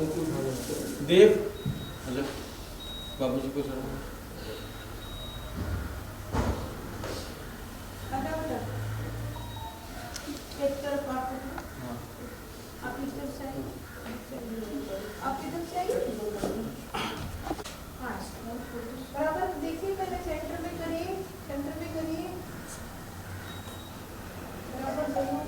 देव अच्छा बाबूजी को चढ़ा बराबर देखिए, पहले सेंटर में करिए, सेंटर में करिए, बराबर दोनों।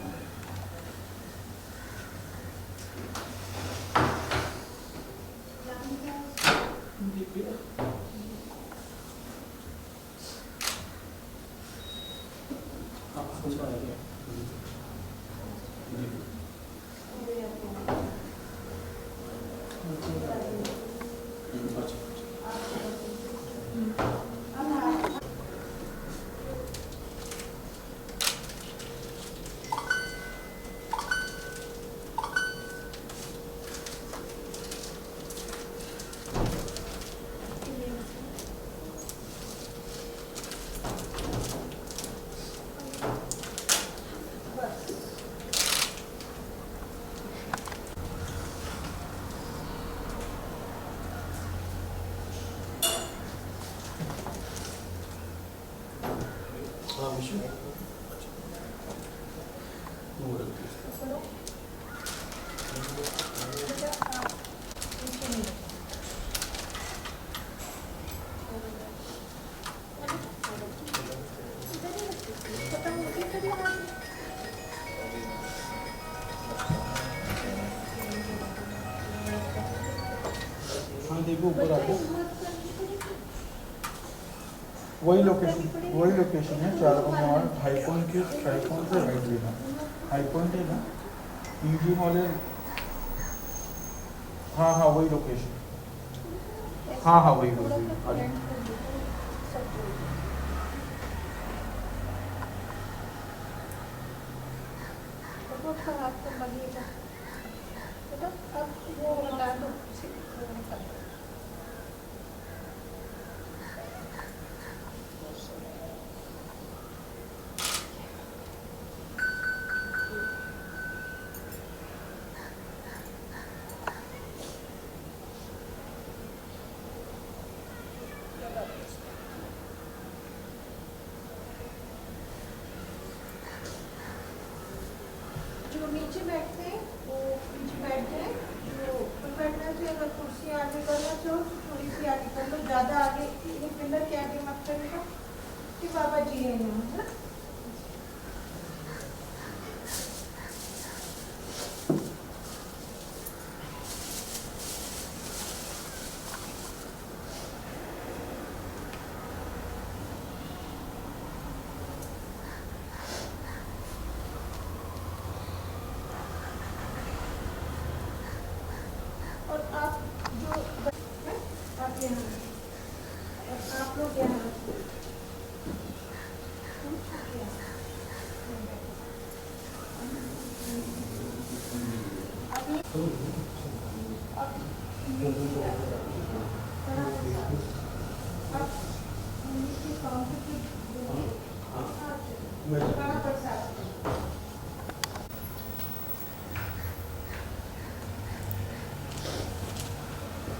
देखो ऊपर आके वही लोकेशन है 4 हाई पॉइंट के हाई पॉइंट से राइट लेना हाई पॉइंट है ना पीजी मॉल है हाँ वही लोकेशन हाँ वही जो नीचे बैठते हैं वो नीचे बैठते हैं, जो ऊपर बैठना चाहिए। अगर कुर्सी आगे करना चाहो तो थोड़ी सी आगे कर लो, ज़्यादा आगे ये पिलर के आगे मत करेगा कि बाबा जी है यहाँ, है ना। और आप जो हैं आप यहाँ, और आप लोग यहाँ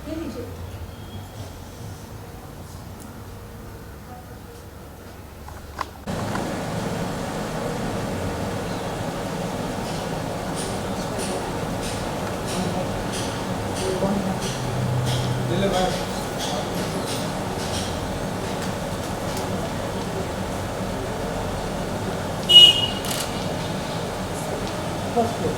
ये लीजिए। ले भाई फर्स्ट फ्लोर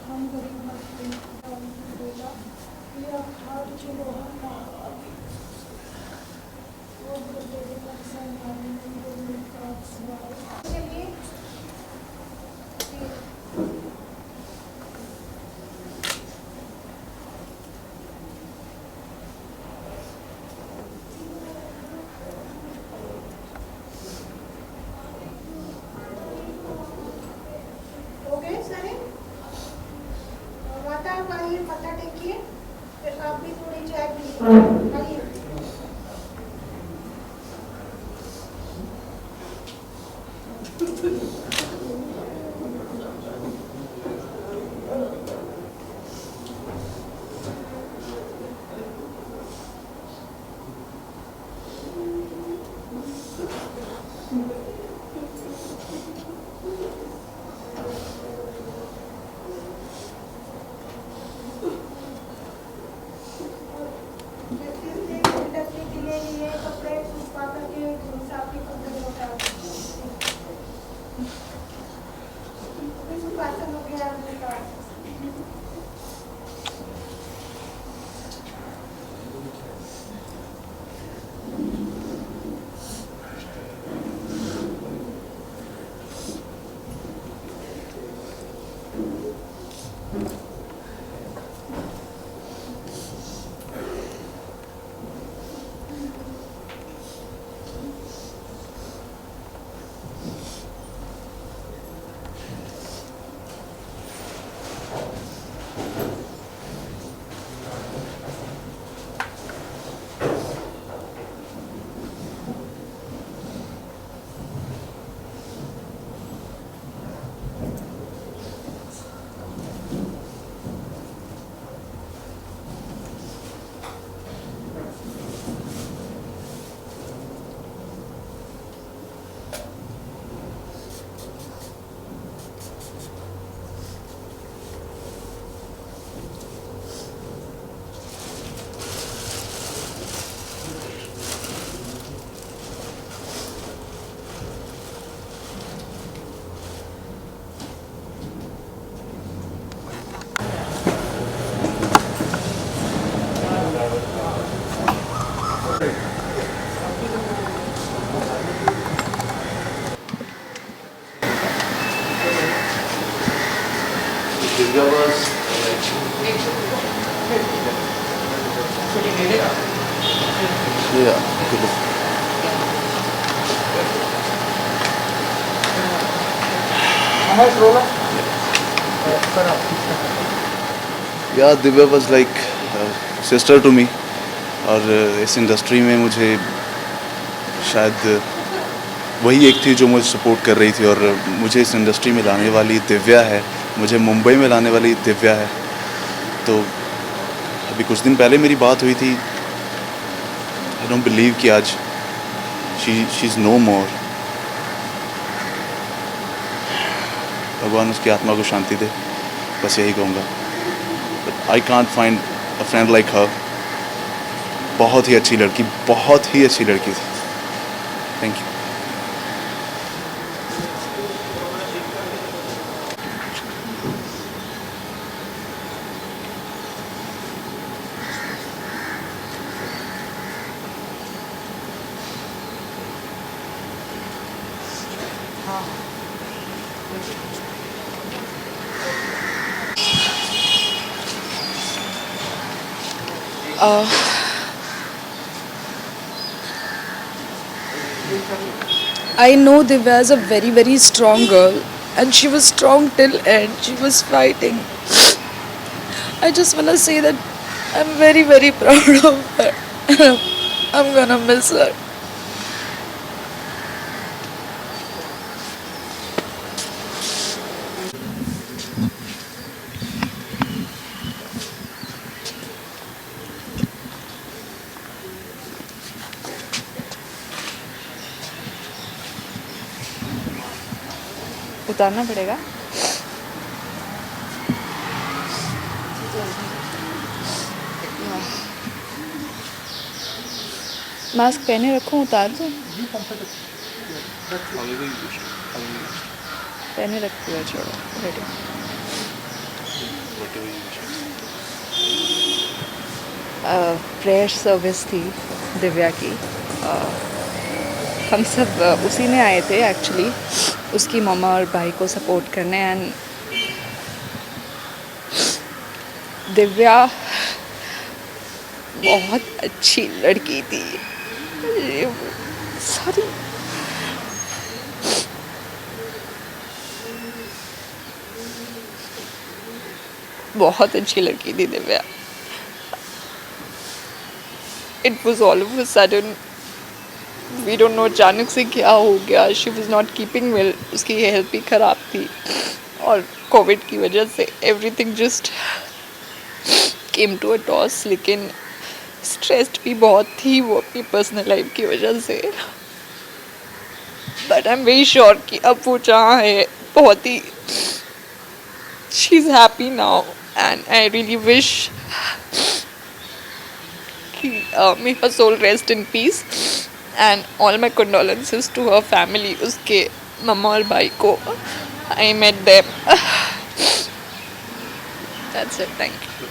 हम या Divya was like sister to me, और इस इंडस्ट्री में मुझे शायद वही एक थी जो मुझे सपोर्ट कर रही थी, और मुझे इस इंडस्ट्री में लाने वाली दिव्या है, मुझे मुंबई में लाने वाली दिव्या है। तो अभी कुछ दिन पहले मेरी बात हुई थी, आई डोंट बिलीव कि आज शी इज़ नो मोर। भगवान उसकी आत्मा को शांति दे, बस यही कहूँगा। But I can't find a friend like her. बहुत ही अच्छी लड़की, बहुत ही अच्छी लड़की थी। Thank you. I know Divya is a very, very strong girl, and she was strong till end. She was fighting. I just wanna say that I'm very, very proud of her. I'm gonna miss her. उतारना पड़ेगा। Mask पहने रखूं, उतार दूं? पहने रखती है, छोड़ो। रेडी। प्रेयर सर्विस थी दिव्या की। हम सब उसी में आए थे एक्चुअली, उसकी मम्मा और भाई को सपोर्ट करने। एंड दिव्या बहुत अच्छी लड़की थी। सॉरी, बहुत अच्छी लड़की थी Divya. It was all of a sudden, we don't know अचानक से क्या हो गया। She was not keeping well, उसकी हेल्थ भी ख़राब थी, और कोविड की वजह से everything just came to a toss. लेकिन स्ट्रेस्ड भी बहुत थी वो अपनी पर्सनल लाइफ की वजह से। But I am very sure कि अब वो जहाँ है बहुत ही, she is happy now, and I really wish कि may her soul rest in peace, and all my condolences to her family, उसके मम्मा और भाई को। I met them. That's it, thank you.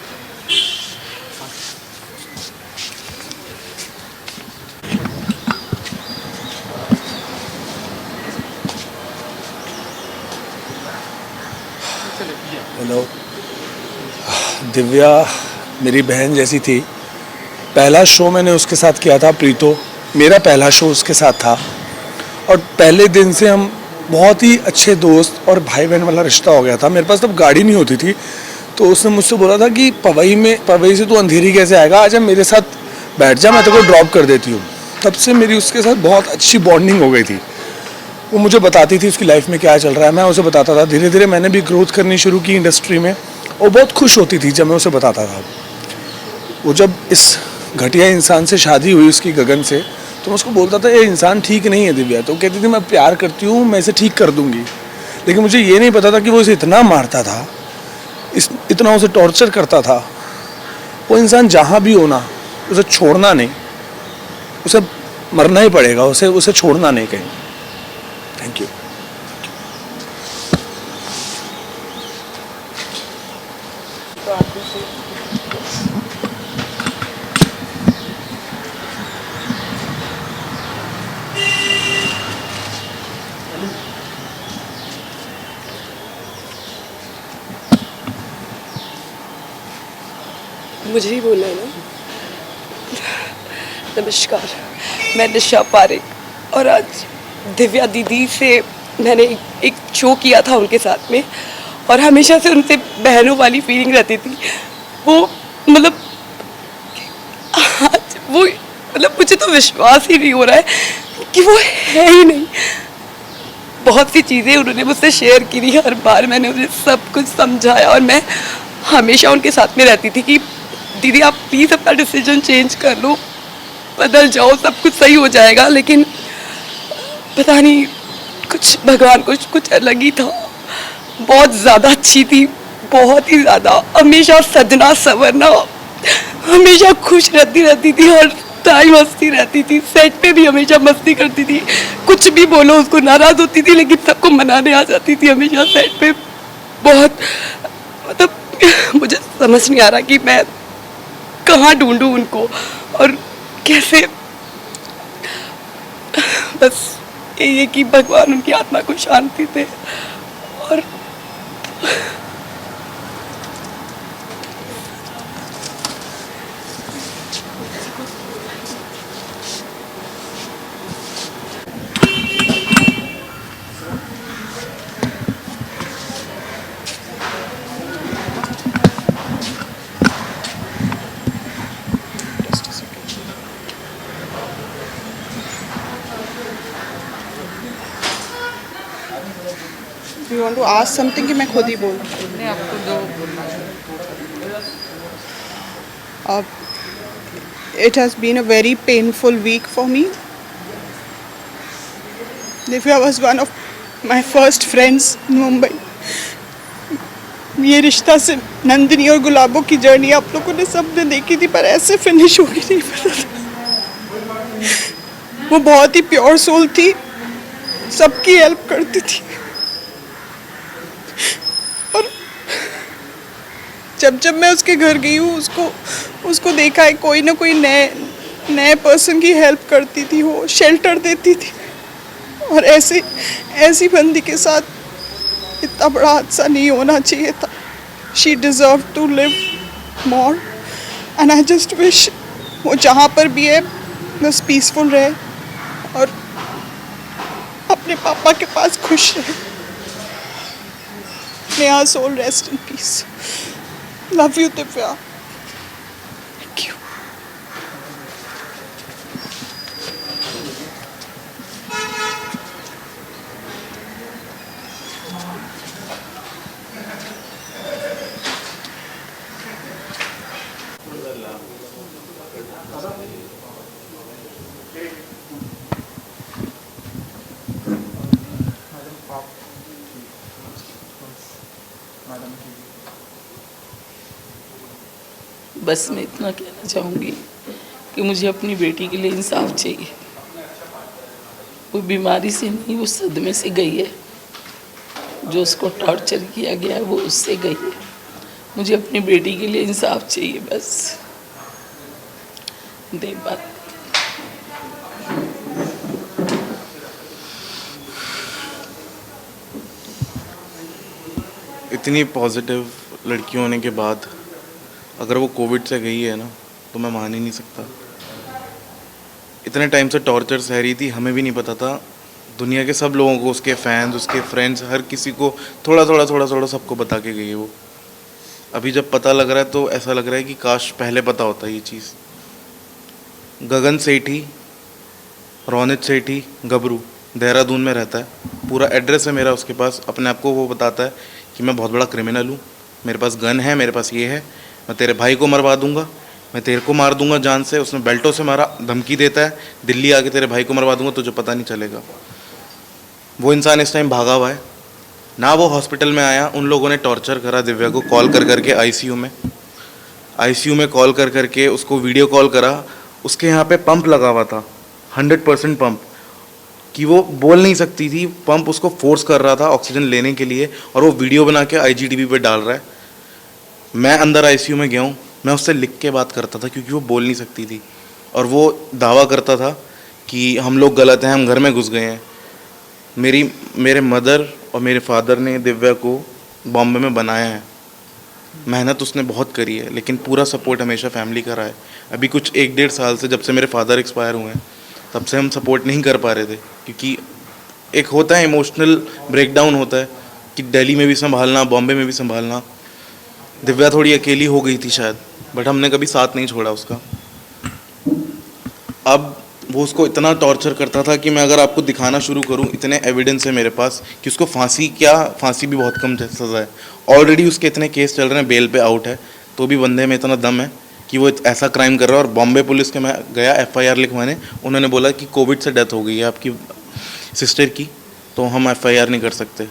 Hello. Divya मेरी बहन जैसी थी। पहला शो मैंने उसके साथ किया था, प्रीतो। मेरा पहला शो उसके साथ था, और पहले दिन से हम बहुत ही अच्छे दोस्त और भाई बहन वाला रिश्ता हो गया था। मेरे पास तब गाड़ी नहीं होती थी, तो उसने मुझसे बोला था कि पवई से तू अंधेरी कैसे आएगा, आजा मेरे साथ बैठ जा, मैं तेरे को ड्रॉप कर देती हूँ। तब से मेरी उसके साथ बहुत अच्छी बॉन्डिंग हो गई थी। वो मुझे बताती थी उसकी लाइफ में क्या चल रहा है, मैं उसे बताता था। धीरे धीरे मैंने भी ग्रोथ करनी शुरू की इंडस्ट्री में। वो बहुत खुश होती थी जब मैं उसे बताता था। वो जब इस घटिया इंसान से शादी हुई उसकी, गगन से, तो मैं उसको बोलता था ये इंसान ठीक नहीं है दिव्या। तो कहती थी मैं प्यार करती हूँ, मैं इसे ठीक कर दूँगी। लेकिन मुझे ये नहीं पता था कि वो इसे इतना मारता था, इतना उसे टॉर्चर करता था। वो इंसान जहाँ भी हो ना, उसे छोड़ना नहीं, उसे मरना ही पड़ेगा, उसे छोड़ना नहीं कहीं। Thank you. मुझे ही बोलना है ना। नमस्कार, मैं निशा पारेख और आज दिव्या दीदी से मैंने एक शो किया था उनके साथ में, और हमेशा से उनसे बहनों वाली फीलिंग रहती थी। वो मतलब आज वो मतलब मुझे तो विश्वास ही नहीं हो रहा है कि वो है ही नहीं। बहुत सी चीज़ें उन्होंने मुझसे शेयर की थी, हर बार मैंने उन्हें सब कुछ समझाया, और मैं हमेशा उनके साथ में रहती थी कि दीदी आप प्लीज़ अपना डिसीजन चेंज कर लो, बदल जाओ, सब कुछ सही हो जाएगा। लेकिन पता नहीं कुछ भगवान कुछ अलग ही था। बहुत ज़्यादा अच्छी थी, बहुत ही ज़्यादा, हमेशा सजना संवरना, हमेशा खुश रहती थी, हर टाइम हंसती रहती थी, सेट पे भी हमेशा मस्ती करती थी, कुछ भी बोलो उसको नाराज़ होती थी लेकिन सबको मनाने आ जाती थी हमेशा सेट पे। बहुत मतलब मुझे समझ नहीं आ रहा कि मैं कहाँ ढूंढूं उनको और कैसे। बस यही है कि भगवान उनकी आत्मा को शांति दे। और You want to ask something कि मैं खुद ही बोलूं? नहीं, आपको दो It has been a very painful week for me. Divya was one of my first friends in Mumbai. ये रिश्ता से नंदिनी और गुलाबों की जर्नी आप लोगों ने सबने देखी थी, पर ऐसे फिनिश होगी नहीं पता था। वो बहुत ही प्योर सोल थी, सबकी हेल्प करती थी, और जब मैं उसके घर गई हूँ उसको देखा है, कोई ना कोई नए पर्सन की हेल्प करती थी, वो शेल्टर देती थी। और ऐसी बंदी के साथ इतना बड़ा हादसा नहीं होना चाहिए था। She deserve to live more and I just wish वो जहाँ पर भी है बस पीसफुल रहे और अपने पापा के पास खुश रहे। May her soul rest in peace. Love you, Divya. Thank you. बस मैं इतना कहना चाहूँगी कि मुझे अपनी बेटी के लिए इंसाफ चाहिए। वो बीमारी से नहीं, वो सदमे से गई है। जो उसको टॉर्चर किया गया है वो उससे गई है। मुझे अपनी बेटी के लिए इंसाफ चाहिए, बस दे बात। इतनी पॉजिटिव लड़की होने के बाद अगर वो कोविड से गई है ना, तो मैं मान ही नहीं सकता। इतने टाइम से टॉर्चर सह रही थी, हमें भी नहीं पता था। दुनिया के सब लोगों को, उसके फैंस, उसके फ्रेंड्स, हर किसी को थोड़ा सबको बता के गई है वो। अभी जब पता लग रहा है तो ऐसा लग रहा है कि काश पहले पता होता ये चीज़। गगन सेठी, रोनित सेठी, गबरू, देहरादून में रहता है। पूरा एड्रेस है मेरा उसके पास। अपने आप को वो बताता है कि मैं बहुत बड़ा क्रिमिनल हूँ, मेरे पास गन है, मेरे पास ये है, मैं तेरे भाई को मरवा दूंगा, मैं तेरे को मार दूंगा जान से। उसने बेल्टों से मारा, धमकी देता है दिल्ली आके तेरे भाई को मरवा दूंगा, तुझे पता नहीं चलेगा। वो इंसान इस टाइम भागा हुआ है ना। वो हॉस्पिटल में आया, उन लोगों ने टॉर्चर करा दिव्या को, कॉल कर करके आईसीयू में कॉल कर करके उसको वीडियो कॉल करा। उसके यहाँ पे पंप लगा हुआ था, 100% पंप, कि वो बोल नहीं सकती थी। पंप उसको फोर्स कर रहा था ऑक्सीजन लेने के लिए, और वो वीडियो बना के IGTV पे डाल रहा है। मैं अंदर आईसीयू में गया हूँ, मैं उससे लिख के बात करता था क्योंकि वो बोल नहीं सकती थी, और वो दावा करता था कि हम लोग गलत हैं, हम घर में घुस गए हैं। मेरे मदर और मेरे फादर ने दिव्या को बॉम्बे में बनाया है, मेहनत उसने बहुत करी है, लेकिन पूरा सपोर्ट हमेशा फैमिली का रहा है। अभी कुछ 1-1.5 साल से, जब से मेरे फादर एक्सपायर हुए हैं, तब से हम सपोर्ट नहीं कर पा रहे थे, क्योंकि एक होता है इमोशनल ब्रेकडाउन होता है कि दिल्ली में भी संभालना, बॉम्बे में भी संभालना। दिव्या थोड़ी अकेली हो गई थी शायद, बट हमने कभी साथ नहीं छोड़ा उसका। अब वो उसको इतना टॉर्चर करता था कि मैं अगर आपको दिखाना शुरू करूं, इतने एविडेंस है मेरे पास कि उसको फांसी भी बहुत कम सज़ा है। ऑलरेडी उसके इतने केस चल रहे हैं, बेल पे आउट है, तो भी बंदे में इतना दम है कि वो ऐसा क्राइम कर रहा है। और बॉम्बे पुलिस के मैं गया FIR लिखवाने, उन्होंने बोला कि कोविड से डेथ हो गई है आपकी सिस्टर की, तो हम FIR नहीं कर सकते।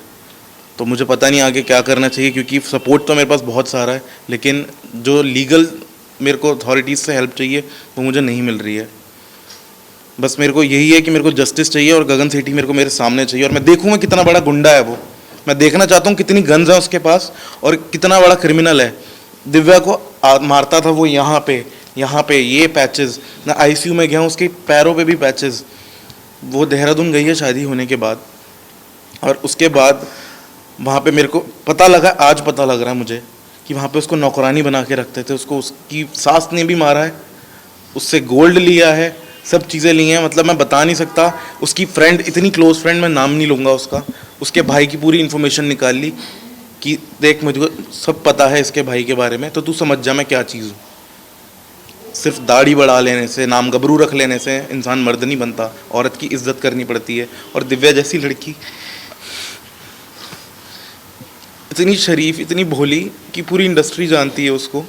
तो मुझे पता नहीं आगे क्या करना चाहिए, क्योंकि सपोर्ट तो मेरे पास बहुत सारा है, लेकिन जो लीगल मेरे को अथॉरिटीज़ से हेल्प चाहिए वो मुझे नहीं मिल रही है। बस मेरे को यही है कि मेरे को जस्टिस चाहिए, और गगन सेठी मेरे को मेरे सामने चाहिए, और मैं देखूँगा कितना बड़ा गुंडा है वो। मैं देखना चाहता हूँ कितनी गन्स है उसके पास और कितना बड़ा क्रिमिनल है। दिव्या को मारता था वो यहाँ पे ये पैचेस, मैं ICU में गया हूँ, उसके पैरों पे भी पैचेस। वो देहरादून गई है शादी होने के बाद, और उसके बाद वहाँ पे मेरे को पता लगा, आज पता लग रहा है मुझे, कि वहाँ पे उसको नौकरानी बना के रखते थे। उसको उसकी सास ने भी मारा है, उससे गोल्ड लिया है, सब चीज़ें ली हैं। मतलब मैं बता नहीं सकता। उसकी फ्रेंड, इतनी क्लोज फ्रेंड, मैं नाम नहीं लूँगा उसका, उसके भाई की पूरी इन्फॉर्मेशन निकाल ली कि देख मुझे सब पता है इसके भाई के बारे में, तो तू समझ जा मैं क्या चीज़ हूँ। सिर्फ दाढ़ी बढ़ा लेने से, नाम गबरू रख लेने से इंसान मर्द नहीं बनता, औरत की इज्जत करनी पड़ती है। और दिव्या जैसी लड़की इतनी शरीफ, इतनी भोली कि पूरी इंडस्ट्री जानती है उसको,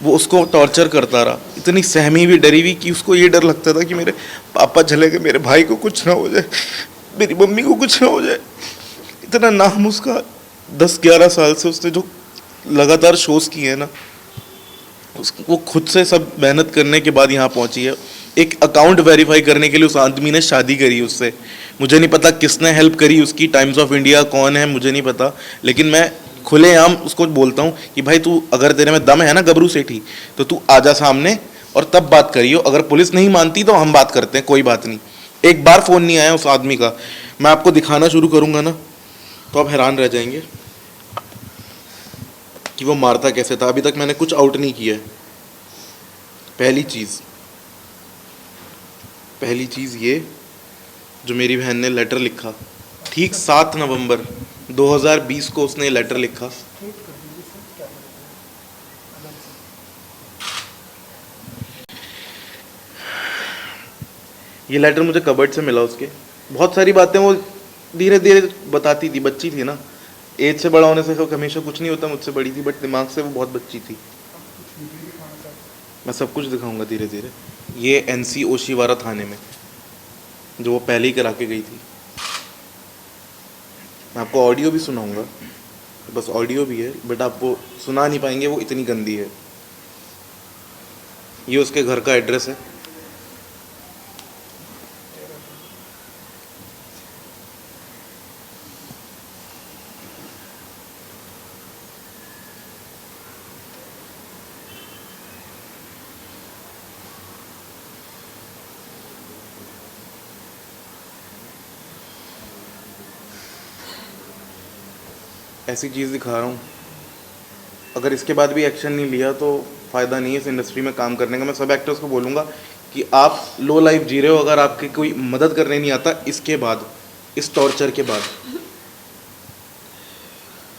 वो उसको टॉर्चर करता रहा। इतनी सहमी हुई, डरी हुई कि उसको ये डर लगता था कि मेरे पापा चले गए, मेरे भाई को कुछ ना हो जाए, मेरी मम्मी को कुछ ना हो जाए। इतना नाम उसका 10-11 साल से उसने जो लगातार शोज किए हैं ना, वो खुद से सब मेहनत करने के बाद यहाँ पहुँची है। एक अकाउंट वेरीफाई करने के लिए उस आदमी ने शादी करी उससे। मुझे नहीं पता किसने हेल्प करी उसकी, टाइम्स ऑफ इंडिया कौन है मुझे नहीं पता, लेकिन मैं खुलेआम उसको बोलता हूँ कि भाई तू, अगर तेरे में दम है ना गबरू सेठी, तो तू आजा सामने और तब बात करियो। अगर पुलिस नहीं मानती तो हम बात करते हैं, कोई बात नहीं। एक बार फ़ोन नहीं आया उस आदमी का। मैं आपको दिखाना शुरू करूँगा ना तो आप हैरान रह जाएंगे कि वो मारता कैसे था। अभी तक मैंने कुछ आउट नहीं किया है। पहली चीज़ ये, जो मेरी बहन ने लेटर लिखा, ठीक 7 नवंबर 2020 को उसने लेटर लिखा। ये लेटर मुझे कबर्ड से मिला उसके। बहुत सारी बातें वो धीरे धीरे बताती थी, बच्ची थी ना, एज से बड़ा होने से हमेशा कुछ नहीं होता, मुझसे बड़ी थी बट दिमाग से वो बहुत बच्ची थी। मैं सब कुछ दिखाऊंगा धीरे धीरे। ये NC ओशीवारा थाने में, जो वो पहले ही करा के गई थी। मैं आपको ऑडियो भी सुनाऊंगा, बस ऑडियो भी है बट आपको सुना नहीं पाएंगे, वो इतनी गंदी है। ये उसके घर का एड्रेस है। ऐसी चीज़ दिखा रहा हूँ। अगर इसके बाद भी एक्शन नहीं लिया तो फ़ायदा नहीं है इस इंडस्ट्री में काम करने का। मैं सब एक्टर्स को बोलूँगा कि आप लो लाइफ जी रहे हो, अगर आपकी कोई मदद करने नहीं आता, इसके बाद, इस टॉर्चर के बाद,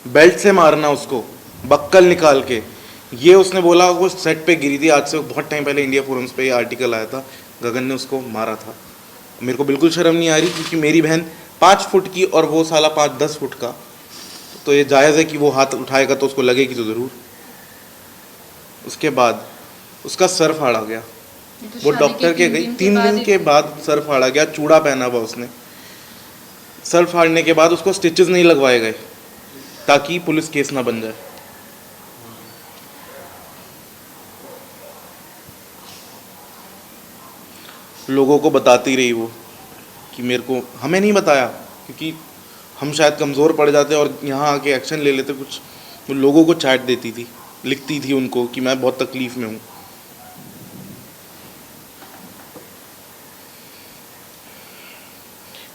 बेल्ट से मारना उसको, बक्कल निकाल के। ये उसने बोला वो सेट पे गिरी थी, आज से बहुत टाइम पहले इंडिया फोरम्स पे ये आर्टिकल आया था, गगन ने उसको मारा था। मेरे को बिल्कुल शर्म नहीं आ रही, क्योंकि मेरी बहन 5 फुट की और वो साला 5-10 फुट का, तो ये जायज़ है कि वो हाथ उठाएगा तो उसको लगेगी तो ज़रूर। उसके बाद उसका सर फाड़ा गया, वो डॉक्टर के गई, 3 दिन के बाद सर फाड़ा गया। चूड़ा पहना हुआ उसने। सर फाड़ने के बाद उसको स्टिचेस नहीं लगवाए गए ताकि पुलिस केस ना बन जाए। लोगों को बताती रही वो कि मेरे को, हमें नहीं बताया क्योंकि हम शायद कमज़ोर पड़ जाते और यहाँ आके एक्शन ले लेते कुछ। वो लोगों को चैट देती थी, लिखती थी उनको कि मैं बहुत तकलीफ़ में हूँ।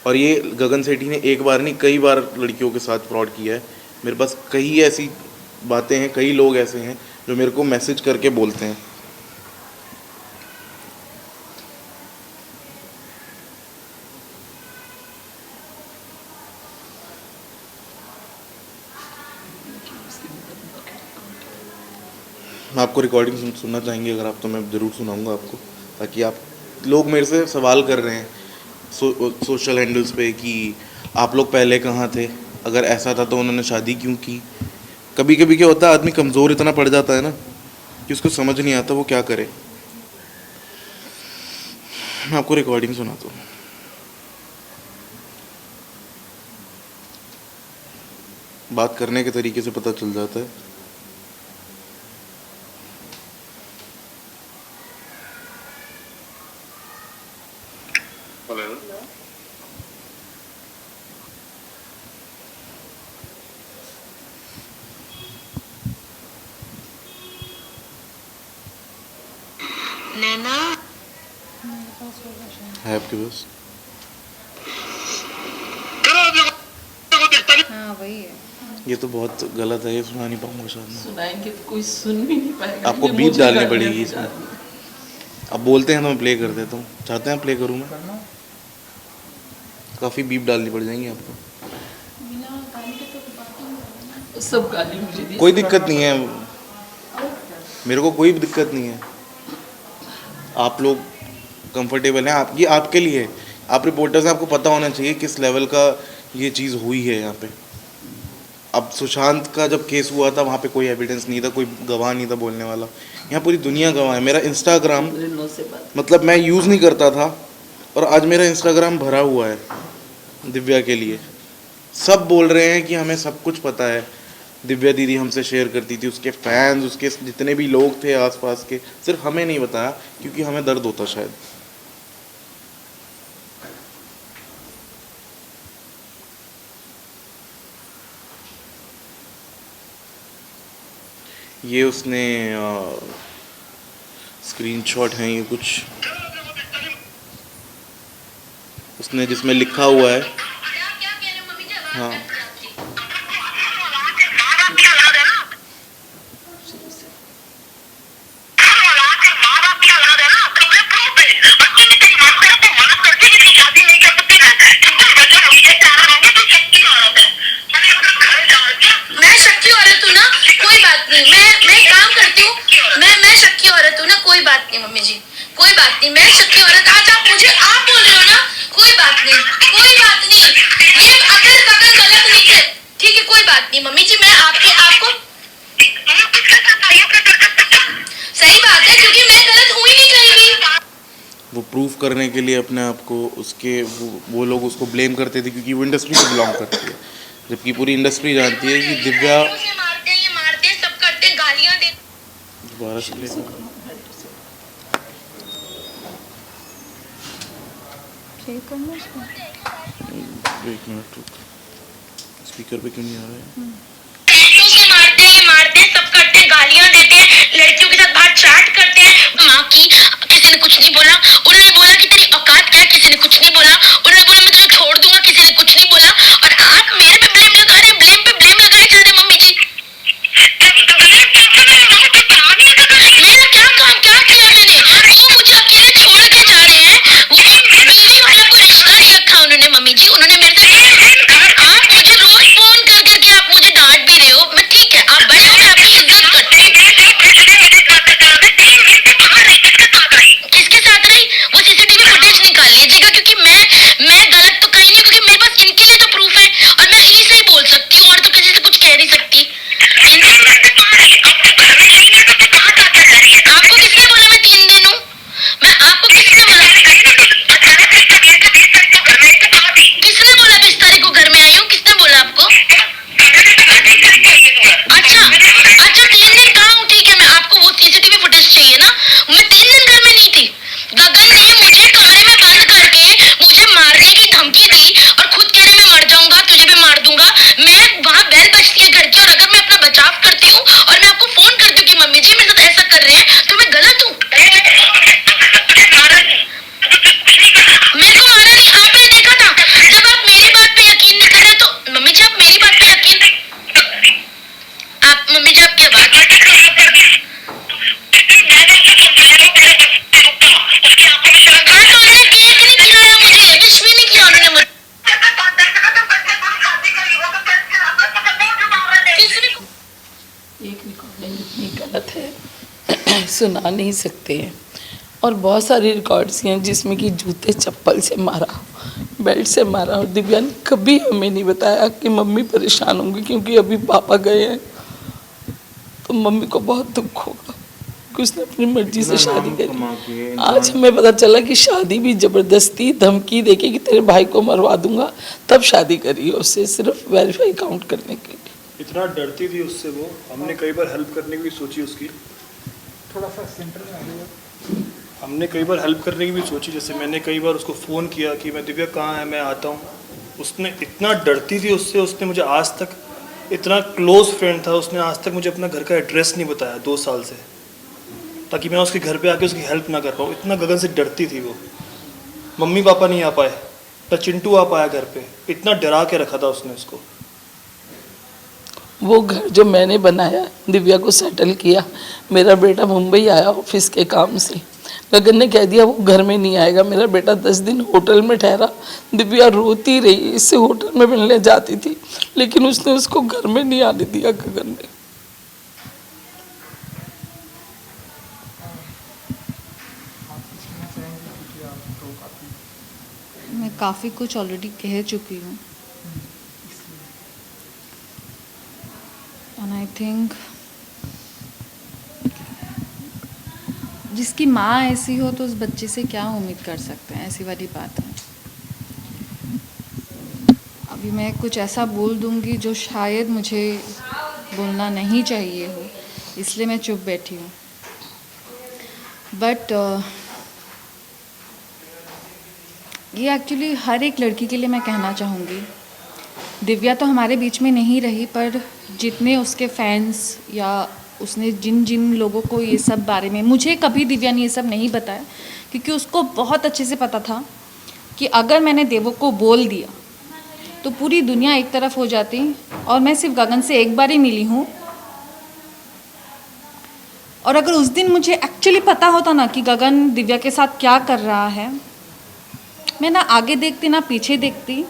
और ये गगन सेठी ने एक बार नहीं कई बार लड़कियों के साथ फ्रॉड किया है। मेरे पास कई ऐसी बातें हैं, कई लोग ऐसे हैं जो मेरे को मैसेज करके बोलते हैं। मैं आपको रिकॉर्डिंग सुनना चाहेंगे अगर आप, तो मैं ज़रूर सुनाऊंगा आपको, ताकि आप, लोग मेरे से सवाल कर रहे हैं सोशल हैंडल्स पे कि आप लोग पहले कहाँ थे, अगर ऐसा था तो उन्होंने शादी क्यों की। कभी कभी क्या होता है, आदमी कमज़ोर इतना पड़ जाता है ना कि उसको समझ नहीं आता वो क्या करे। मैं आपको रिकॉर्डिंग सुनाता हूँ। बात करने के तरीके से पता चल जाता है। नैना है आपके पास? हाँ वही है। ये तो बहुत गलत है, ये सुना नहीं पाऊंगा शायद मैं। सुनाएंगे तो कोई सुन भी नहीं पाएगा। आपको ये बीप मुझे डालनी करने पड़ेगी की इसमें। जाती है। आप बोलते हैं तो मैं प्ले कर देता हूँ। चाहते हैं प्ले करूँ मैं? काफ़ी बीप डालनी पड़ जाएंगी आपको। सब गाली मुझे दी। कोई दिक्कत नहीं है, मेरे को कोई दिक्कत नहीं है। आप लोग कंफर्टेबल हैं, ये आपके लिए है। आप रिपोर्टर्स हैं, आपको पता होना चाहिए किस लेवल का ये चीज़ हुई है यहाँ पे। अब सुशांत का जब केस हुआ था वहाँ पे कोई एविडेंस नहीं था, कोई गवाह नहीं था बोलने वाला। यहाँ पूरी दुनिया गवाह है। मेरा इंस्टाग्राम मतलब मैं यूज़ नहीं करता था और आज मेरा इंस्टाग्राम भरा हुआ है दिव्या के लिए। सब बोल रहे हैं कि हमें सब कुछ पता है, दिव्या दीदी हमसे शेयर करती थी, उसके फैंस, उसके जितने भी लोग थे आसपास के, सिर्फ हमें नहीं बताया क्योंकि हमें दर्द होता शायद। ये उसने स्क्रीनशॉट हैं, ये कुछ उसने जिसमें लिखा हुआ है। हाँ मैं शक्की औरत हूँ ना, कोई बात नहीं। मैं काम करती हूँ, मैं शक्की औरत हूँ ना, कोई बात नहीं मम्मी जी, कोई बात नहीं। मैं शक्की औरत, आज आप मुझे आप बोल रहे हो ना, कोई बात नहीं, कोई बात नहीं। ये अगर गलत नहीं थे, ठीक है, कोई बात नहीं मम्मी जी। मैं आपको सही बात है, क्योंकि मैं गलत हुई नहीं कहीं भी। वो प्रूफ करने के लिए अपने आप को उसके वो लोग उसको ब्लेम करते थे क्योंकि वो इंडस्ट्री से बिलोंग करती है, जबकि पूरी इंडस्ट्री जानती है कि दिव्या मारते हैं, ये मारते हैं, सब करते हैं, गालियां देते। दोबारा से play करो। एक मिनट रुक, स्पीकर पे क्यों नहीं आ रहा है? पैसों से मारते हैं, ये मारते हैं, सब करते हैं, गालियां देते हैं, लड़कियों के साथ बाहर चैट करते हैं। माँ की किसी ने कुछ नहीं बोला, उन्होंने बोला कि तेरी औकात क्या है, किसी ने कुछ नहीं बोला। उन्होंने बोला मैं तुझे छोड़ दूंगा, किसी ने कुछ नहीं बोला। और आप मेरे पे ब्लेम लगा रहे हैं, ब्लेम पे ब्लेम लगाए जा रहे हैं मम्मी जी। मेरा क्या काम क्या किया मैंने? वो मुझे अकेले छोड़ के जा रहे हैं। वो बीवी वाला कोई रिश्ता नहीं रखा उन्होंने मम्मी जी। उन्होंने मेरे साथ, आप मुझे रोज फोन कर करके आप मुझे डांट भी रहे हो। मैं ठीक है, आप बस, मैं आपकी इज्जत करती हूँ। किसके साथ रही? वो सीसीटीवी फुटेज निकाल लीजिएगा, क्योंकि मैं सुना नहीं सकते हैं। और बहुत सारी रिकॉर्ड्स हैं जिसमें कि जूते चप्पल से मारा, बेल्ट से मारा। और दिव्या ने कभी हमें नहीं बताया कि मम्मी परेशान होंगी क्योंकि अभी पापा गए हैं तो मम्मी को बहुत दुख होगा कि उसने अपनी मर्जी से शादी करी। आज हमें पता चला कि शादी भी ज़बरदस्ती धमकी देके कि तेरे भाई को मरवा दूंगा तब शादी करी है उससे, सिर्फ वेरीफाई काउंट करने के लिए। इतना डरती थी उससे वो, हमने कई बार हेल्प करने की भी सोची उसकी। थोड़ा सा सेंटर में आ जाइए। हमने कई बार हेल्प करने की भी सोची, जैसे मैंने कई बार उसको फ़ोन किया कि मैं दिव्या कहाँ है, मैं आता हूँ। उसने इतना डरती थी उससे, उसने मुझे आज तक, इतना क्लोज फ्रेंड था, उसने आज तक मुझे अपना घर का एड्रेस नहीं बताया 2 साल से, ताकि मैं उसके घर पे आके उसकी हेल्प ना कर पाऊँ। इतना गगन से डरती थी वो। मम्मी पापा नहीं आ पाए, ना चिंटू आ पाया घर पे, इतना डरा के रखा था उसने उसको। वो घर जो मैंने बनाया, दिव्या को सेटल किया, मेरा बेटा मुंबई आया ऑफिस के काम से, गगन ने कह दिया वो घर में नहीं आएगा। मेरा बेटा 10 दिन होटल में ठहरा, दिव्या रोती रही, इससे होटल में मिलने जाती थी, लेकिन उसने उसको घर में नहीं आने दिया गगन ने। मैं काफ़ी कुछ ऑलरेडी कह चुकी हूँ, एंड आई थिंक जिसकी माँ ऐसी हो तो उस बच्चे से क्या उम्मीद कर सकते हैं, ऐसी वाली बात है। अभी मैं कुछ ऐसा बोल दूँगी जो शायद मुझे बोलना नहीं चाहिए हो, इसलिए मैं चुप बैठी हूँ। बट ये एक्चुअली हर एक लड़की के लिए मैं कहना चाहूँगी। दिव्या तो हमारे बीच में नहीं रही, पर जितने उसके फैंस या उसने जिन जिन लोगों को ये सब बारे में, मुझे कभी दिव्या ने ये सब नहीं बताया क्योंकि उसको बहुत अच्छे से पता था कि अगर मैंने देवों को बोल दिया तो पूरी दुनिया एक तरफ हो जाती, और मैं सिर्फ गगन से एक बार ही मिली हूँ। और अगर उस दिन मुझे एक्चुअली पता होता ना कि गगन दिव्या के साथ क्या कर रहा है, मैं ना आगे देखती ना पीछे देखती,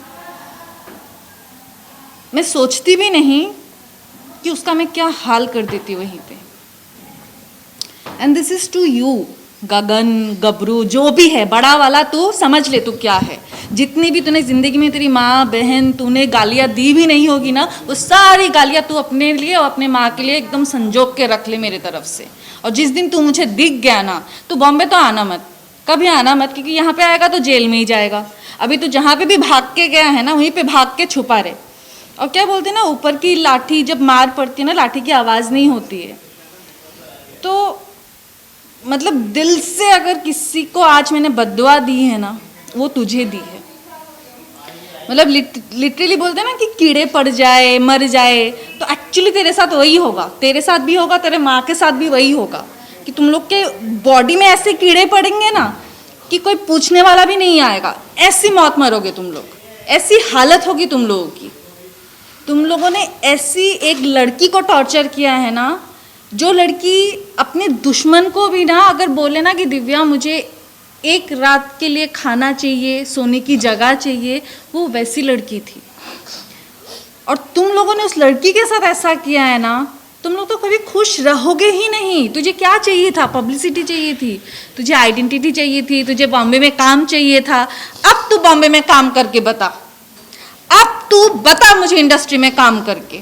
मैं सोचती भी नहीं कि उसका मैं क्या हाल कर देती वहीं पे। And this is to you Gagan, गबरू, जो भी है बड़ा वाला, तू समझ ले तू क्या है। जितनी भी तूने जिंदगी में तेरी माँ बहन तूने गालियाँ दी भी नहीं होगी ना, वो सारी गालियाँ तू अपने लिए और अपने माँ के लिए एकदम संजोग के रख ले मेरे तरफ से। और जिस दिन तू मुझे दिख गया ना, तो बॉम्बे तो आना मत, कभी आना मत, क्योंकि यहाँ पे आएगा तो जेल में ही जाएगा। अभी तो जहाँ पे भी भाग के गया है ना, वहीं पे भाग के छुपा रहे। और क्या बोलते हैं ना, ऊपर की लाठी जब मार पड़ती है ना, लाठी की आवाज़ नहीं होती है। तो मतलब दिल से अगर किसी को आज मैंने बद्दुआ दी है ना, वो तुझे दी है। मतलब लिटरली बोलते हैं ना कि कीड़े पड़ जाए मर जाए, तो एक्चुअली तेरे साथ वही होगा, तेरे साथ भी होगा, तेरे माँ के साथ भी वही होगा कि तुम लोग के बॉडी में ऐसे कीड़े पड़ेंगे ना कि कोई पूछने वाला भी नहीं आएगा। ऐसी मौत मरोगे तुम लोग, ऐसी हालत होगी तुम लोगों की। तुम लोगों ने ऐसी एक लड़की को टॉर्चर किया है ना, जो लड़की अपने दुश्मन को भी ना अगर बोले ना कि दिव्या मुझे एक रात के लिए खाना चाहिए, सोने की जगह चाहिए, वो वैसी लड़की थी। और तुम लोगों ने उस लड़की के साथ ऐसा किया है ना, तुम लोग तो कभी खुश रहोगे ही नहीं। तुझे क्या चाहिए था? पब्लिसिटी चाहिए थी, तुझे आइडेंटिटी चाहिए थी, तुझे बॉम्बे में काम चाहिए था। अब तू बॉम्बे में काम करके बता, अब तू बता मुझे इंडस्ट्री में काम करके,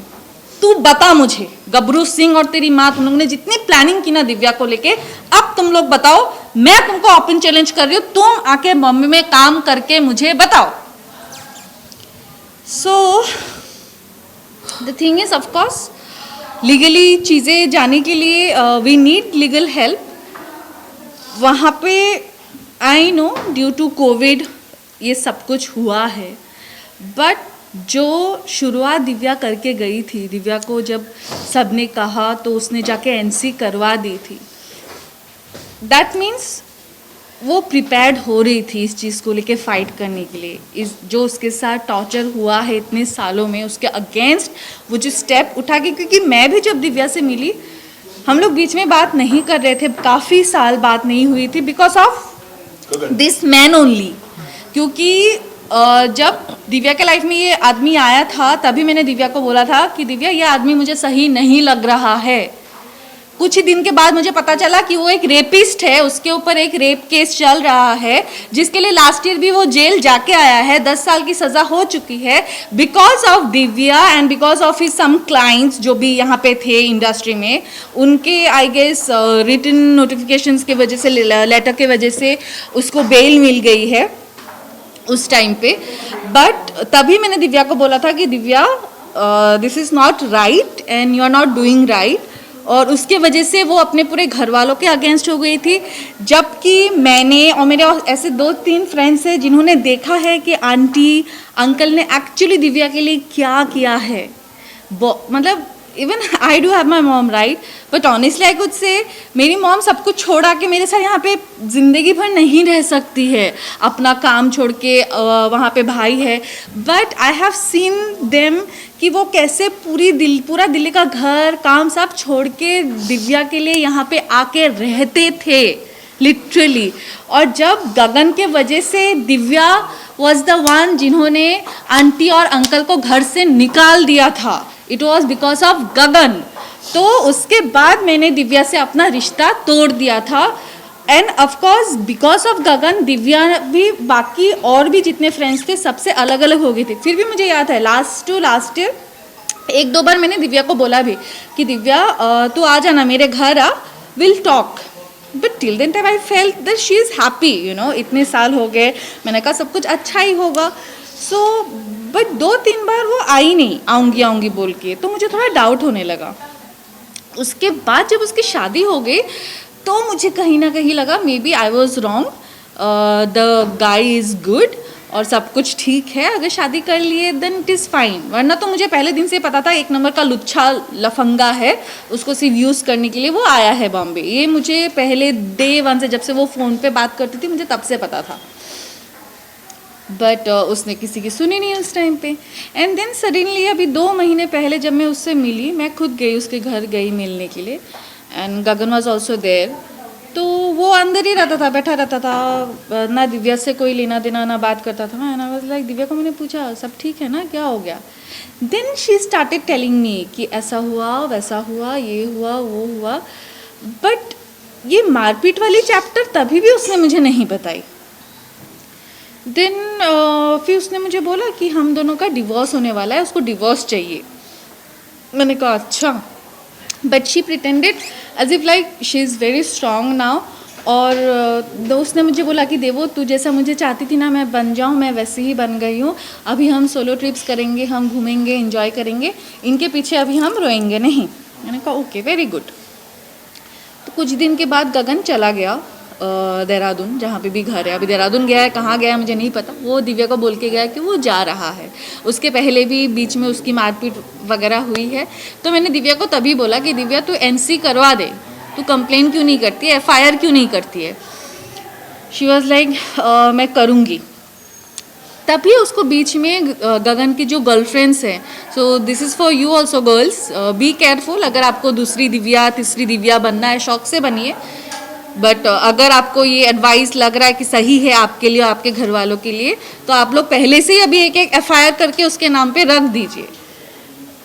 तू बता मुझे। गबरू सिंह और तेरी माँ, तुम लोगों ने जितनी प्लानिंग की ना दिव्या को लेके, अब तुम लोग बताओ। मैं तुमको ओपन चैलेंज कर रही हूँ, तुम आके बॉम्बे में काम करके मुझे बताओ। So the thing is, of course legally चीज़ें जाने के लिए वी नीड लीगल हेल्प। वहाँ पे I know due to Covid ये सब कुछ हुआ है, बट जो शुरुआत दिव्या करके गई थी, दिव्या को जब सबने कहा तो उसने जाके एनसी करवा दी थी। दैट मीन्स वो प्रिपेयर्ड हो रही थी इस चीज़ को लेके फाइट करने के लिए। इस जो उसके साथ टॉर्चर हुआ है इतने सालों में, उसके अगेंस्ट वो जो स्टेप उठा के, क्योंकि मैं भी जब दिव्या से मिली, हम लोग बीच में बात नहीं कर रहे थे, काफ़ी साल बात नहीं हुई थी, because of this man only. क्योंकि जब दिव्या के लाइफ में ये आदमी आया था, तभी मैंने दिव्या को बोला था कि दिव्या ये आदमी मुझे सही नहीं लग रहा है, कुछ ही दिन के बाद मुझे पता चला कि वो एक रेपिस्ट है, उसके ऊपर एक रेप केस चल रहा है जिसके लिए लास्ट ईयर भी वो जेल जाके आया है, 10 साल की सज़ा हो चुकी है because of Divya and because of his some clients जो भी यहाँ पे थे इंडस्ट्री में, उनके आई गेस रिटन नोटिफिकेशंस की वजह से, लेटर की वजह से उसको बेल मिल गई है उस टाइम पे। बट तभी मैंने दिव्या को बोला था कि Divya this is not right and you are not doing right, और उसके वजह से वो अपने पूरे घर वालों के अगेंस्ट हो गई थी। जबकि मैंने और मेरे ऐसे 2-3 फ्रेंड्स हैं जिन्होंने देखा है कि आंटी अंकल ने एक्चुअली दिव्या के लिए क्या किया है। मतलब even I do have my mom right, but honestly I could say मेरी मॉम सब कुछ छोड़ा के मेरे साथ यहाँ पे ज़िंदगी भर नहीं रह सकती है, अपना काम छोड़ के वहाँ पे भाई है। But I have seen them कि वो कैसे पूरा दिल्ली का घर काम सब छोड़ के दिव्या के लिए यहाँ पे आके रहते थे लिटरली। और जब गगन के वजह से दिव्या वॉज द वन जिन्होंने आंटी और अंकल को घर से निकाल दिया था, इट वॉज बिकॉज ऑफ गगन। तो उसके बाद मैंने दिव्या से अपना रिश्ता तोड़ दिया था एंड ऑफकोर्स बिकॉज ऑफ गगन दिव्या भी बाकी और भी जितने फ्रेंड्स थे सबसे अलग अलग हो गई थी। फिर भी मुझे याद है लास्ट ईयर 1-2 बार मैंने दिव्या को बोला भी कि दिव्या तू आ जाना मेरे घर आ, will talk. But till then time I felt that she is happy, you know, इतने साल हो गए, मैंने कहा सब कुछ अच्छा ही होगा। सो बट 2-3 बार वो आई नहीं, आऊँगी बोल के, तो मुझे थोड़ा डाउट होने लगा। उसके बाद जब उसकी शादी हो गई तो मुझे कहीं ना कहीं लगा maybe I was wrong, the guy is good और सब कुछ ठीक है, अगर शादी कर लिए देन इट इज़ फाइन। वरना तो मुझे पहले दिन से पता था 1 नंबर का लुच्छा लफंगा है, उसको सिर्फ यूज़ करने के लिए वो आया है बॉम्बे। ये मुझे पहले डे 1 से, जब से वो फ़ोन पे बात करती थी, मुझे तब से पता था। बट उसने किसी की सुनी नहीं उस टाइम पे। एंड देन सडनली अभी 2 महीने पहले जब मैं उससे मिली, मैं खुद गई उसके घर गई मिलने के लिए and Gagan was also there. तो वो अंदर ही रहता था, बैठा रहता था, ना दिव्या से कोई लेना देना, ना बात करता था। And I was like, Divya को मैंने पूछा सब ठीक है ना, क्या हो गया? Then she started telling me कि ऐसा हुआ वैसा हुआ, ये हुआ वो हुआ। बट ये मारपीट वाली चैप्टर तभी भी उसने मुझे नहीं बताई। देन फिर उसने मुझे बोला कि हम दोनों का डिवोर्स होने वाला है, उसको डिवोर्स चाहिए। मैंने कहा अच्छा। But she pretended as if like she is very strong now. और दोस्त ने मुझे बोला कि देवो तू जैसा मुझे चाहती थी ना मैं बन जाऊँ, मैं वैसे ही बन गई हूँ। अभी हम सोलो ट्रिप्स करेंगे, हम घूमेंगे, एंजॉय करेंगे, इनके पीछे अभी हम रोएंगे नहीं। मैंने कहा ओके वेरी गुड। तो कुछ दिन के बाद गगन चला गया देहरादून, जहाँ पे भी घर है। अभी देहरादून गया है, कहाँ गया है मुझे नहीं पता। वो दिव्या को बोल के गया कि वो जा रहा है। उसके पहले भी बीच में उसकी मारपीट वगैरह हुई है। तो मैंने दिव्या को तभी बोला कि दिव्या तू NC करवा दे, तू कंप्लेन क्यों नहीं करती है, FIR क्यों नहीं करती है? शी वॉज लाइक मैं करूँगी। तभी उसको बीच में गगन की जो गर्लफ्रेंड्स हैं, so this is for you also girls, be careful. अगर आपको दूसरी दिव्या तीसरी दिव्या बनना है, शौक से बनिए। बट अगर आपको ये एडवाइस लग रहा है कि सही है आपके लिए और आपके घर वालों के लिए, तो आप लोग पहले से ही अभी एक FIR करके उसके नाम पे रख दीजिए।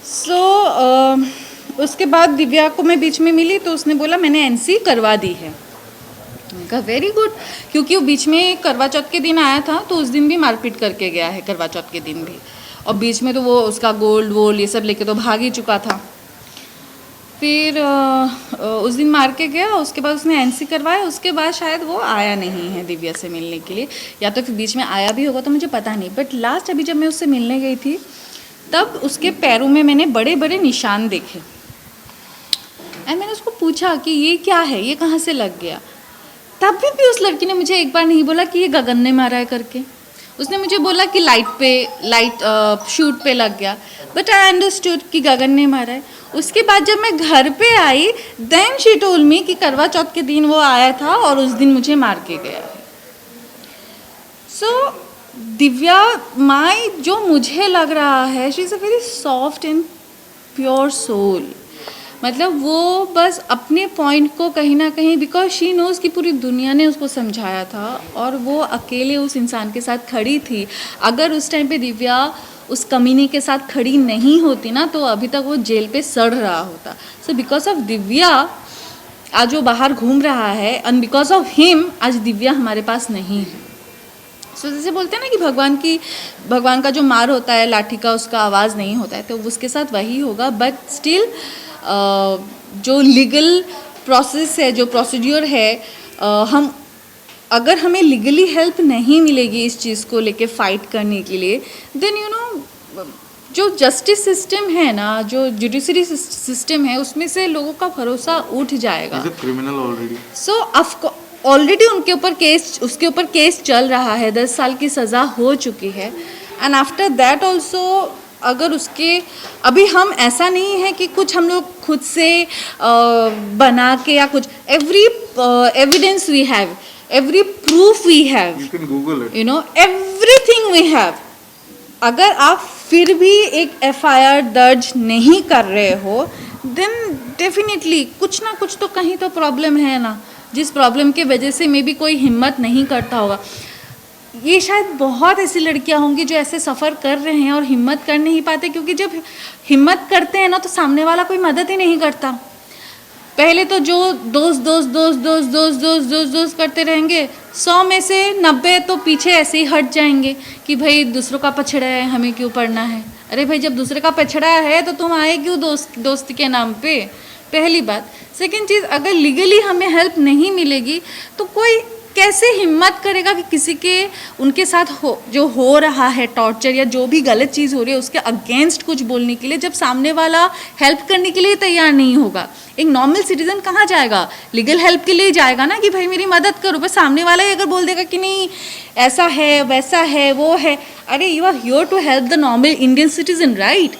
सो उसके बाद दिव्या को मैं बीच में मिली तो उसने बोला मैंने NC करवा दी है। कहा वेरी गुड, क्योंकि वो बीच में करवा चौथ के दिन आया था तो उस दिन भी मारपीट करके गया है, करवा चौथ के दिन भी। और बीच में तो वो उसका गोल्ड वोल्ड ये सब लेके तो भाग ही चुका था। फिर उस दिन मार के गया, उसके बाद उसने NC करवाया। उसके बाद शायद वो आया नहीं है दिव्या से मिलने के लिए, या तो फिर बीच में आया भी होगा तो मुझे पता नहीं। बट लास्ट अभी जब मैं उससे मिलने गई थी तब उसके पैरों में मैंने बड़े बड़े निशान देखे। एंड मैंने उसको पूछा कि ये क्या है, ये कहाँ से लग गया? तब भी उस लड़की ने मुझे एक बार नहीं बोला कि ये गगन ने मारा है करके। उसने मुझे बोला कि लाइट शूट पे लग गया। बट आई अंडरस्टूड कि गगन ने मारा है। उसके बाद जब मैं घर पे आई देन शी टोल्ड मी कि करवा चौथ के दिन वो आया था और उस दिन मुझे मार के गया है। सो दिव्या माई जो मुझे लग रहा है, she is a very soft and pure soul. मतलब वो बस अपने पॉइंट को कहीं ना कहीं, बिकॉज शी नोज़ कि पूरी दुनिया ने उसको समझाया था और वो अकेले उस इंसान के साथ खड़ी थी। अगर उस टाइम पे दिव्या उस कमीने के साथ खड़ी नहीं होती ना तो अभी तक वो जेल पे सड़ रहा होता। सो बिकॉज ऑफ दिव्या आज वो बाहर घूम रहा है एंड बिकॉज ऑफ हिम आज दिव्या हमारे पास नहीं है। सो जैसे बोलते हैं ना कि भगवान का जो मार होता है लाठी का, उसका आवाज़ नहीं होता है, तो उसके साथ वही होगा। बट स्टिल जो लीगल प्रोसेस है, जो प्रोसीड्योर है, हम अगर हमें लीगली हेल्प नहीं मिलेगी इस चीज़ को लेके फाइट करने के लिए, देन यू नो जो जस्टिस सिस्टम है ना, जो जुडिशरी सिस्टम है, उसमें से लोगों का भरोसा उठ जाएगा। Criminal already. सो ऑलरेडी उसके ऊपर केस चल रहा है, 10 साल की सज़ा हो चुकी है। एंड आफ्टर दैट ऑल्सो अगर उसके अभी हम ऐसा नहीं है कि कुछ हम लोग खुद से बना के या कुछ, every evidence we have, every proof we have, You can Google it. you know, everything we have। अगर आप फिर भी एक FIR दर्ज नहीं कर रहे हो, then definitely कुछ ना कुछ तो कहीं तो प्रॉब्लम है ना, जिस प्रॉब्लम के वजह से मे बी कोई हिम्मत नहीं करता होगा। ये शायद बहुत ऐसी लड़कियां होंगी जो ऐसे सफ़र कर रहे हैं और हिम्मत कर नहीं पाते, क्योंकि जब हिम्मत करते हैं ना तो सामने वाला कोई मदद ही नहीं करता। पहले तो जो दोस्त करते रहेंगे, 100 में से 90 तो पीछे ऐसे ही हट जाएंगे कि भाई दूसरों का पछड़ा है, हमें क्यों पढ़ना है। अरे भाई जब दूसरे का पछड़ा है तो तुम आए क्यों दोस्त के नाम पे, पहली बात। सेकंड चीज़, अगर लीगली हमें हेल्प नहीं मिलेगी तो कोई कैसे हिम्मत करेगा कि किसी के उनके साथ जो हो रहा है टॉर्चर या जो भी गलत चीज़ हो रही है उसके अगेंस्ट कुछ बोलने के लिए, जब सामने वाला हेल्प करने के लिए तैयार नहीं होगा। एक नॉर्मल सिटीजन कहाँ जाएगा, लीगल हेल्प के लिए जाएगा ना कि भाई मेरी मदद करो। बस सामने वाला ही अगर बोल देगा कि नहीं ऐसा है वैसा है वो है, अरे you are here to help the normal Indian citizen, right.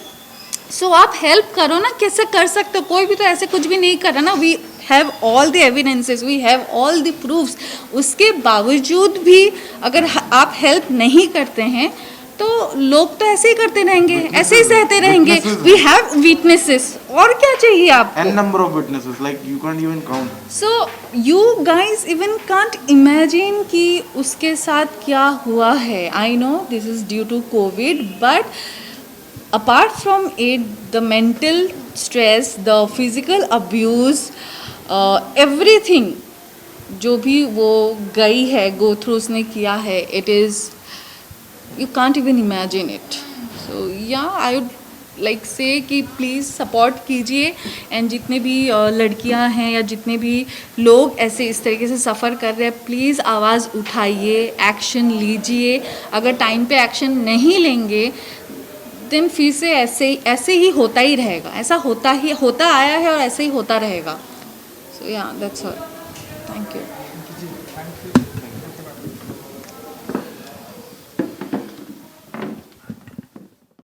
So आप हेल्प करो ना, कैसे कर सकते हो, कोई भी तो ऐसे कुछ भी नहीं कर रहा ना। We have all the evidences, we have all the proofs, उसके बावजूद भी अगर आप हेल्प नहीं करते हैं तो लोग तो ऐसे ही करते रहेंगे, ऐसे ही सहते रहेंगे। वी हैव विटनेसेस, और क्या चाहिए आपको? N number of witnesses, like you can't even count. So you guys even can't imagine कि उसके साथ क्या हुआ है। I know this is due to COVID, but apart from it, the mental stress, the physical abuse, everything जो भी वो गई है, go through उसने किया है, it is, you can't even imagine it. So yeah, I would like say कि please support कीजिए, एंड जितने भी लड़कियां हैं या जितने भी लोग ऐसे इस तरीके से सफ़र कर रहे हैं, प्लीज़ आवाज़ उठाइए, एक्शन लीजिए। अगर टाइम पे एक्शन नहीं लेंगे देन फिर से ऐसे ही होता ही रहेगा, ऐसा होता आया है और ऐसे ही होता रहेगा। सो या दैट्स ऑल, थैंक यू।